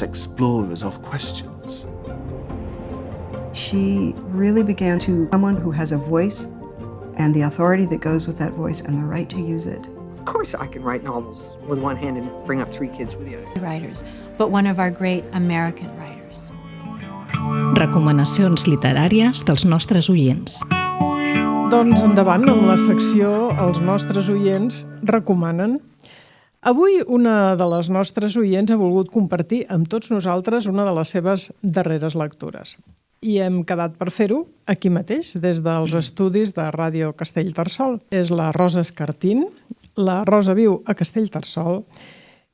explorers of questions. She really began to someone who has a voice and the authority that goes with that voice and the right to use it. Of course I can write novels with one hand and bring up 3 kids with the other. Writers, but one of our great American writers. Recomanacions literàries dels nostres oients. Doncs endavant amb la secció Els nostres oients recomanen. Avui una de les nostres oients ha volgut compartir amb tots nosaltres una de les seves darreres lectures. I hem quedat per fer-ho aquí mateix, des dels estudis de Ràdio Castellterçol. És la Rosa Escartín. La Rosa viu a Castellterçol.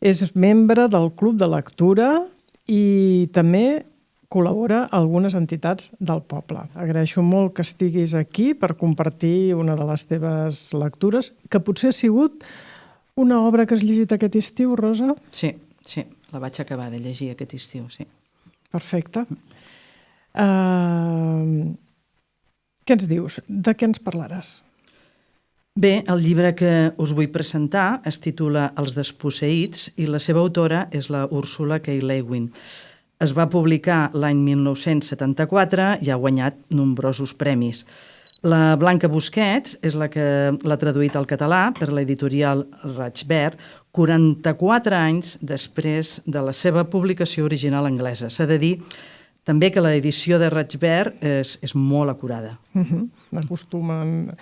És membre del Club de Lectura i també col·labora a algunes entitats del poble. Agraeixo molt que estiguis aquí per compartir una de les teves lectures, que potser ha sigut una obra que has llegit aquest estiu, Rosa? Sí, la vaig acabar de llegir aquest estiu, sí. Perfecte. Què ens dius? De què ens parlaràs? Bé, el llibre que us vull presentar es titula Els desposseïts i la seva autora és la Úrsula K. Le Guin. Es va publicar l'any 1974 i ha guanyat nombrosos premis. La Blanca Busquets és la que l'ha traduït al català per l'editorial Raig Verd 44 anys després de la seva publicació original anglesa. S'ha de dir també que l'edició de Raig Verd és molt acurada. Acostumen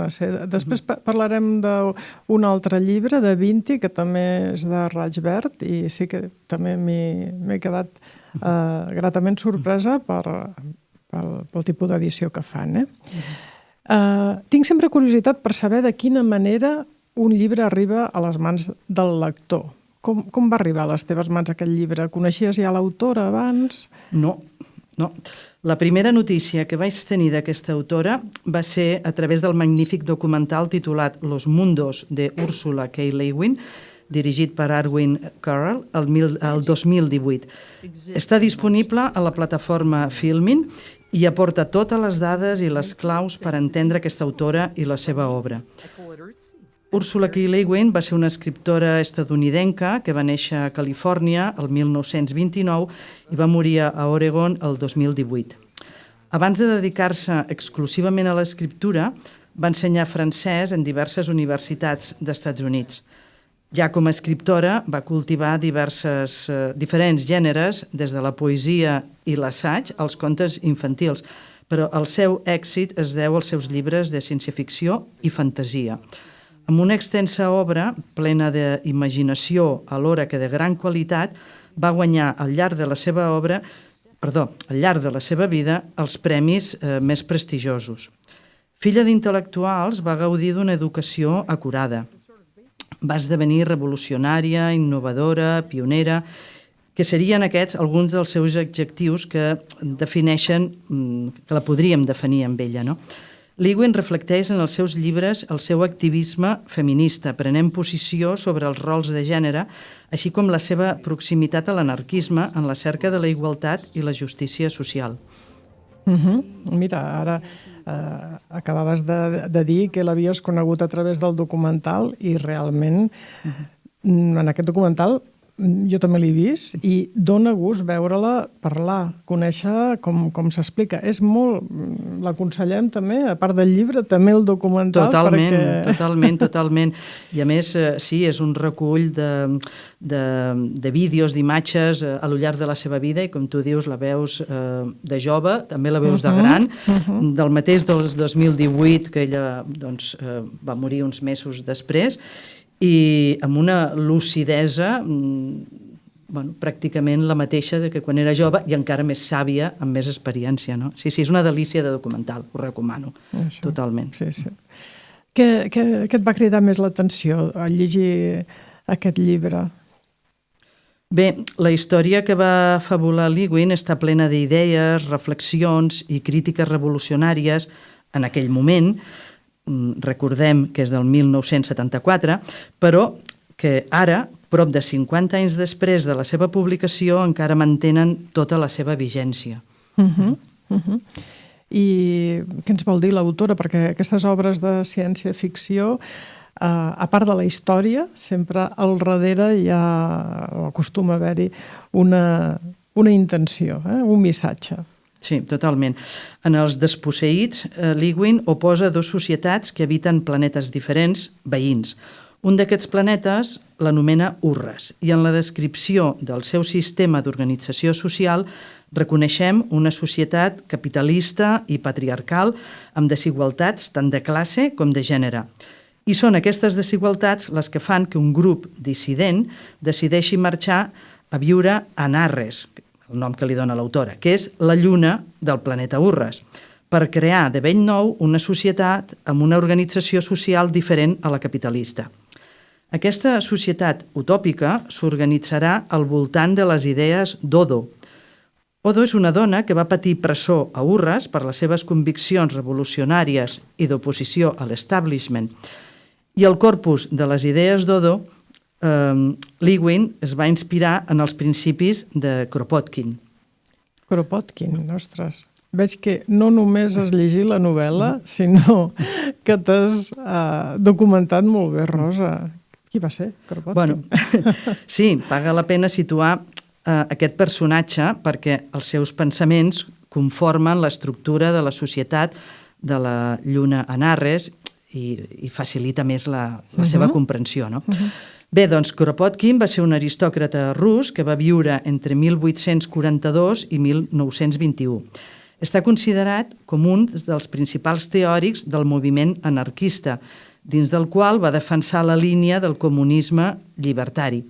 a ser. Després parlarem d'un altre llibre, de Vinti, que també és de Raig Verd, i sí que també m'he quedat gratament sorpresa pel tipus d'edició que fan. Tinc sempre curiositat per saber de quina manera un llibre arriba a les mans del lector. Com va arribar a les teves mans aquest llibre? Coneixies ja l'autora abans? No. La primera notícia que vaig tenir d'aquesta autora va ser a través del magnífic documental titulat Los Mundos de Úrsula K. Le Guin, dirigit per Arwin Carroll el 2018. Està disponible a la plataforma Filmin i aporta totes les dades i les claus per entendre aquesta autora i la seva obra. Úrsula K. Le Guin va ser una escriptora estatunidenca que va néixer a Califòrnia el 1929 i va morir a Oregon el 2018. Abans de dedicar-se exclusivament a l'escriptura, va ensenyar francès en diverses universitats d'Estats Units. Ja com a escriptora va cultivar diferents gèneres, des de la poesia i l'assaig als contes infantils, però el seu èxit es deu als seus llibres de ciència-ficció i fantasia. Amb una extensa obra, plena d'imaginació alhora que de gran qualitat, va guanyar al llarg de la seva vida els premis més prestigiosos. Filla d'intel·lectuals, va gaudir d'una educació acurada. Va esdevenir revolucionària, innovadora, pionera, que serien aquests alguns dels seus adjectius que defineixen, que la podríem definir amb ella, no? Le Guin reflecteix en els seus llibres el seu activisme feminista, prenent posició sobre els rols de gènere, així com la seva proximitat a l'anarquisme en la cerca de la igualtat i la justícia social. Mira, ara acabaves de dir que l'havies conegut a través del documental i realment en aquest documental jo també l'he vist i dóna gust veure-la parlar, conèixer com s'explica. És molt... L'aconsellem també, a part del llibre, també el documental. Totalment. I a més, sí, és un recull de vídeos, d'imatges a lo llarg de la seva vida i com tu dius, la veus de jove, també la veus de gran, del mateix del 2018 que ella va morir uns mesos després, i amb una lucidesa pràcticament la mateixa de que quan era jove i encara més sàvia, amb més experiència. No? Sí, és una delícia de documental, ho recomano, totalment. Sí. Què et va cridar més l'atenció al llegir aquest llibre? Bé, la història que va fabular Le Guin està plena d'idees, reflexions i crítiques revolucionàries en aquell moment. Recordem que és del 1974, però que ara, prop de 50 anys després de la seva publicació, encara mantenen tota la seva vigència. I què ens vol dir l'autora? Perquè aquestes obres de ciència-ficció a part de la història, sempre al darrere acostuma a haver-hi una intenció, un missatge. Sí, totalment. En els desposseïts, Lewin oposa dos societats que habiten planetes diferents, veïns. Un d'aquests planetes l'anomena Urres, i en la descripció del seu sistema d'organització social reconeixem una societat capitalista i patriarcal amb desigualtats tant de classe com de gènere. I són aquestes desigualtats les que fan que un grup dissident decideixi marxar a viure a Narres, el nom que li dona l'autora, que és la lluna del planeta Urres, per crear de bell nou una societat amb una organització social diferent a la capitalista. Aquesta societat utòpica s'organitzarà al voltant de les idees d'Odo. Odo és una dona que va patir presó a Urres per les seves conviccions revolucionàries i d'oposició a l'establishment. I el corpus de les idees d'Odo, Lewin es va inspirar en els principis de Kropotkin. Kropotkin, ostres. Veig que no només has llegit la novel·la, sinó que t'has documentat molt bé, Rosa. Qui va ser, Kropotkin? Bueno, sí, paga la pena situar aquest personatge perquè els seus pensaments conformen l'estructura de la societat de la lluna a Narres i facilita més la seva comprensió, no? Bé, doncs Kropotkin va ser un aristòcrata rus que va viure entre 1842 i 1921. Està considerat com un dels principals teòrics del moviment anarquista, dins del qual va defensar la línia del comunisme llibertari.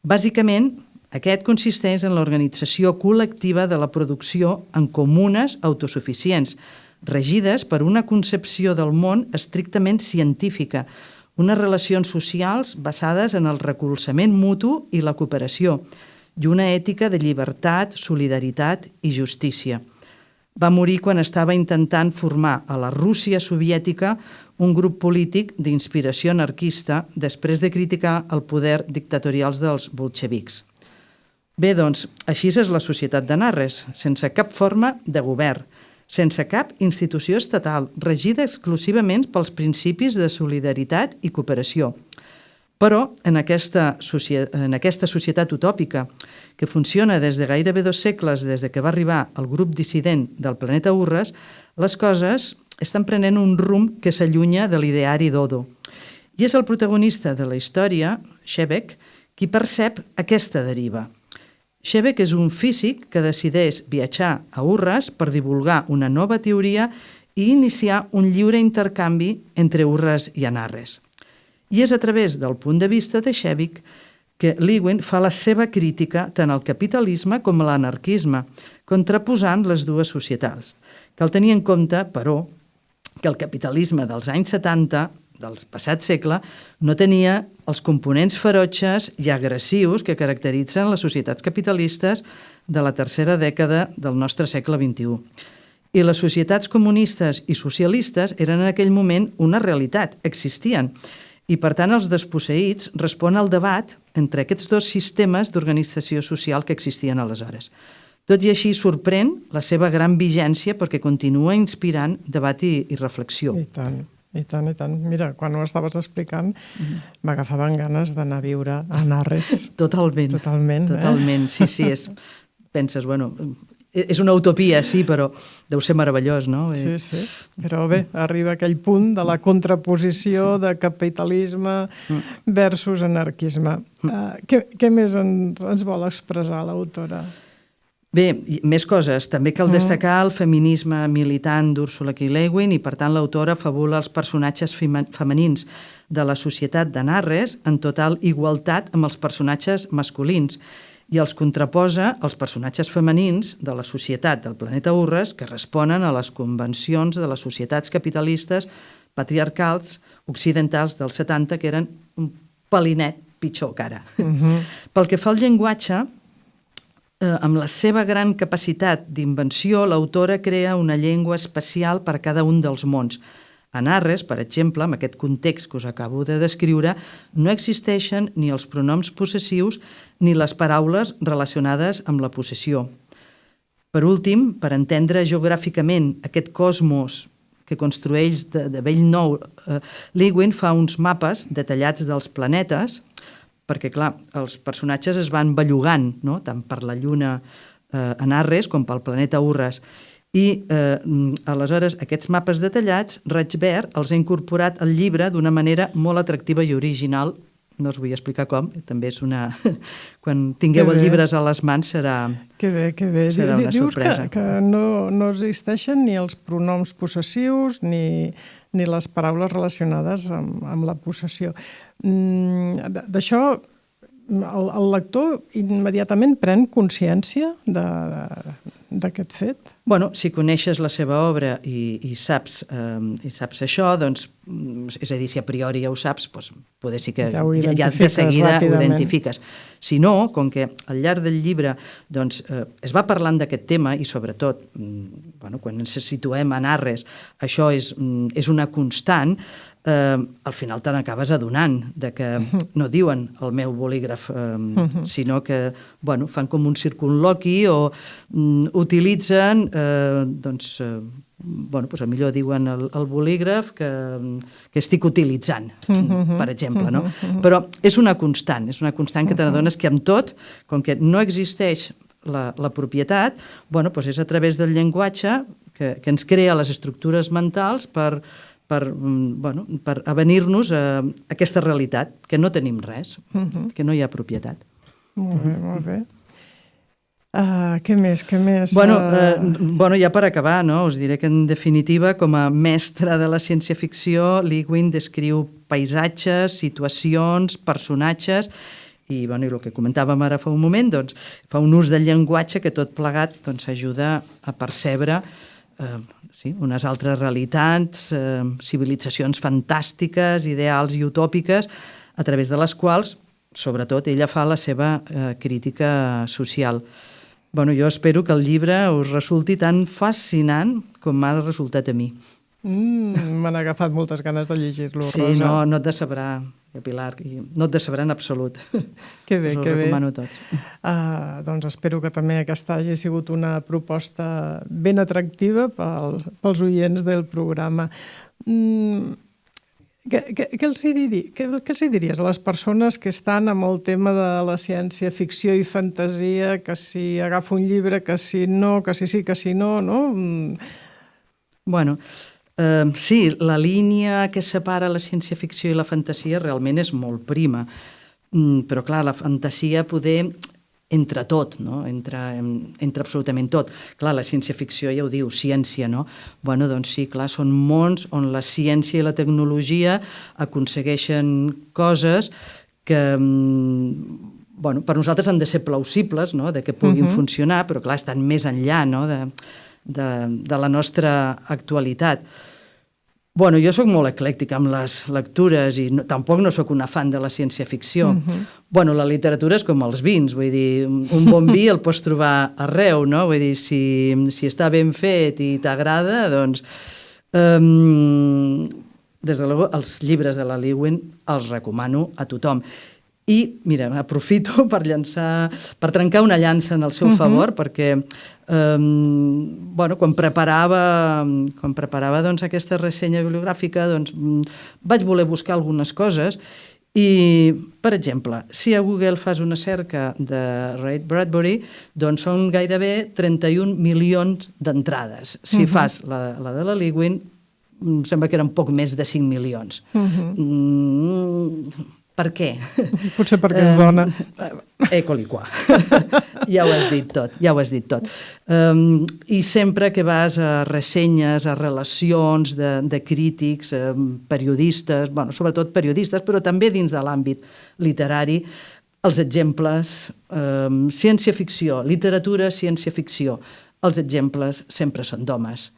Bàsicament, aquest consisteix en l'organització col·lectiva de la producció en comunes autosuficients, regides per una concepció del món estrictament científica, unes relacions socials basades en el recolzament mutu i la cooperació, i una ètica de llibertat, solidaritat i justícia. Va morir quan estava intentant formar a la Rússia soviètica un grup polític d'inspiració anarquista després de criticar el poder dictatorial dels bolxevics. Bé, doncs, així és la societat de Narres, sense cap forma de govern, sense cap institució estatal, regida exclusivament pels principis de solidaritat i cooperació. Però en aquesta societat utòpica, que funciona des de gairebé 2 segles des de que va arribar el grup dissident del planeta Urres, les coses estan prenent un rumb que s'allunya de l'ideari d'Odo. I és el protagonista de la història, Shebek, qui percep aquesta deriva. Shebek és un físic que decideix viatjar a Urres per divulgar una nova teoria i iniciar un lliure intercanvi entre Urres i Narres. I és a través del punt de vista de Shebek que Lewin fa la seva crítica tant al capitalisme com a l'anarquisme, contraposant les dues societats. Cal tenir en compte, però, que el capitalisme dels anys 70, del passat segle, no tenia els components ferotges i agressius que caracteritzen les societats capitalistes de la tercera dècada del nostre segle XXI. I les societats comunistes i socialistes eren en aquell moment una realitat, existien. I, per tant, els desposseïts respon al debat entre aquests dos sistemes d'organització social que existien aleshores. Tot i així sorprèn la seva gran vigència perquè continua inspirant debat i reflexió. I tant. I tant, i tant. Mira, quan ho estaves explicant, m'agafaven ganes d'anar a viure a Narres. Totalment. Totalment. Sí. Penses, bueno, és una utopia, sí, però deu ser meravellós, no? Sí. Però bé, arriba aquell punt de la contraposició de capitalisme versus anarquisme. Què més ens vol expressar l'autora? Bé, més coses. També cal destacar el feminisme militant d'Ursula K. Le Guin i, per tant, l'autora fabula els personatges femenins de la societat de Narres en total igualtat amb els personatges masculins i els contraposa als personatges femenins de la societat del planeta Urres que responen a les convencions de les societats capitalistes patriarcals occidentals dels 70 que eren un pelinet pitjor que ara. Pel que fa al llenguatge, amb la seva gran capacitat d'invenció, l'autora crea una llengua especial per a cada un dels mons. A Narres, per exemple, en aquest context que us acabo de descriure, no existeixen ni els pronoms possessius ni les paraules relacionades amb la possessió. Per últim, per entendre geogràficament aquest cosmos que construeix de bell nou. Lewin fa uns mapes detallats dels planetes, perquè, clar, els personatges es van bellugant, no? Tant per la lluna Anarres com pel planeta Urres. I aleshores aquests mapes detallats, Rajber els ha incorporat al llibre d'una manera molt atractiva i original. No us vull explicar com, també és una... Quan tingueu els llibres a les mans serà una sorpresa. Dius que no existeixen ni els pronoms possessius ni les paraules relacionades amb la possessió. D'això el lector immediatament pren consciència d'aquest fet? Bueno, si coneixes la seva obra i saps això, doncs, és a dir, si a priori ja ho saps, doncs, poder sí que ja de seguida ho identifiques. Si no, com que al llarg del llibre doncs, es va parlant d'aquest tema i sobretot, quan ens situem en Arres, això és una constant, al final te n'acabes adonant de que no diuen el meu bolígraf, sinó que fan com un circunloqui o utilitzen, millor diuen el bolígraf que estic utilitzant, per exemple. No? Però és una constant que te n'adones que amb tot, com que no existeix la propietat, és a través del llenguatge que ens crea les estructures mentals per avenir-nos a aquesta realitat, que no tenim res, que no hi ha propietat. Molt bé. Què més? Ja per acabar, us diré que en definitiva, com a mestre de la ciència-ficció, Lewin descriu paisatges, situacions, personatges, i el que comentàvem ara fa un moment, fa un ús del llenguatge que tot plegat ajuda a percebre unes altres realitats, civilitzacions fantàstiques, ideals i utòpiques, a través de les quals, sobretot, ella fa la seva crítica social. Jo espero que el llibre us resulti tan fascinant com m'ha resultat a mi. M'han agafat moltes ganes de llegir-lo, Rosa. Sí, no et decebrà, Pilar, no et decebrà en absolut. Que bé, us ho que bé. recomano tots. Doncs espero que també aquesta hagi sigut una proposta ben atractiva pels oients del programa. Què els diries a les persones que estan amb el tema de la ciència-ficció i fantasia, que si agafa un llibre, que si no, que si sí, que si no, no? Sí, la línia que separa la ciència-ficció i la fantasia realment és molt prima, però clar, la fantasia poder entra tot, no? Entra absolutament tot. Clar, la ciència-ficció ja ho diu, ciència, no? Doncs sí, clar, són mons on la ciència i la tecnologia aconsegueixen coses que per nosaltres han de ser plausibles, no? De que puguin funcionar, però clar, estan més enllà, no? De la nostra actualitat. Jo soc molt eclèctica amb les lectures i tampoc no soc una fan de la ciència-ficció. La literatura és com els vins, vull dir, un bon vi el pots trobar arreu, no? Vull dir, si està ben fet i t'agrada, doncs... Des de luego, els llibres de la Lewin els recomano a tothom. I, mira, aprofito per trencar una llança en el seu favor, perquè quan preparava aquesta ressenya bibliogràfica vaig voler buscar algunes coses i, per exemple, si a Google fas una cerca de Ray Bradbury, són gairebé 31 milions d'entrades. Si fas la de la Lewin, em sembla que eren poc més de 5 milions. Per què? Potser perquè és dona. Ecoli qua. Ja ho has dit tot. I sempre que vas a ressenyes, a relacions de crítics, periodistes, sobretot periodistes, però també dins de l'àmbit literari, els exemples, ciència-ficció, literatura, ciència-ficció, els exemples sempre són d'homes.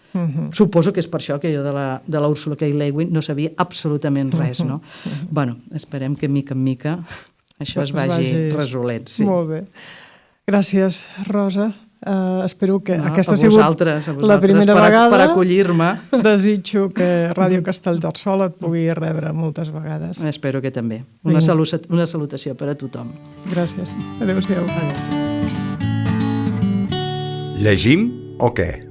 Suposo que és per això que jo de la Ursula K. Le Guin no sabia absolutament res, no? Esperem que mica en mica això es vagi resolent. Molt bé. Gràcies, Rosa. Espero que aquesta ha sigut la primera vegada per acollir-me. Desitjo que Ràdio Castellterçol et pugui rebre moltes vegades. Espero que també. Una salutació per a tothom. Gràcies. Adéu-siau. Llegim o què?